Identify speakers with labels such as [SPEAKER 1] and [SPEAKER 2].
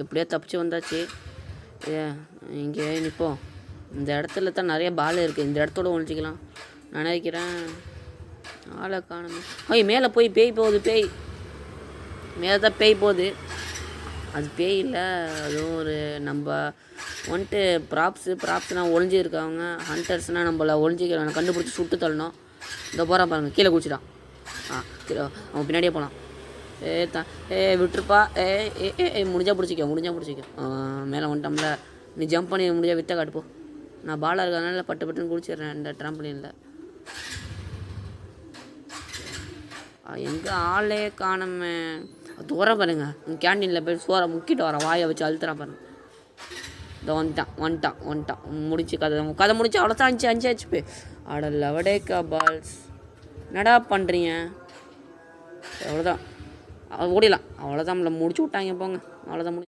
[SPEAKER 1] எப்படியோ தப்பிச்சு வந்தாச்சு. இங்கே நிற்போம். இந்த இடத்துல தான் நிறைய பால் இருக்குது. இந்த இடத்தோட ஒழிச்சிக்கலாம் நினைக்கிறேன். ஆளை காணுமே. மேலே போய் பேய் போகுது. பேய் மேலே தான் பேய் போகுது. அது பேய் இல்லை, அதுவும் ஒரு நம்ம வந்துட்டு ப்ராப்ஸ்னால் ஒழிஞ்சிருக்காங்க. ஹண்டர்ஸ்னால் நம்மளை ஒழிஞ்சிக்கிறவனை கண்டுபிடிச்சி சுட்டு தள்ளணும். இந்த போகிறான் பாருங்கள், கீழே குடிச்சிட்டான். கீழே அவன் பின்னாடியே போகலாம். விட்டுருப்பா. முடிஞ்சா பிடிச்சிக்க. மேலே வந்துட்டோம்ல, நீ ஜம்ப் பண்ணி முடிஞ்சா வித்த காட்டுப்போ. நான் பாலாக இருக்கிறதுனால பட்டுன்னு குடிச்சிடுறேன் இந்த ட்ராம்பலினில். எங்கே ஆளே காணமே. தூரம் பாருங்க, கேண்டீனில் போய் சோறை முக்கிட்டு வரேன். வாயை வச்சு அழுத்துறான் பாருங்க. இதை வந்துட்டான். முடிச்சு கதை முடிச்சு. அவ்வளோதான். 5 HP. அட லவடேக்கா பால்ஸ், என்னடா பண்ணுறீங்க? அவ்வளோதான், ஓடிடலாம். அவ்வளோதான், நம்மளை முடிச்சு விட்டாங்க. போங்க, அவ்வளோதான்.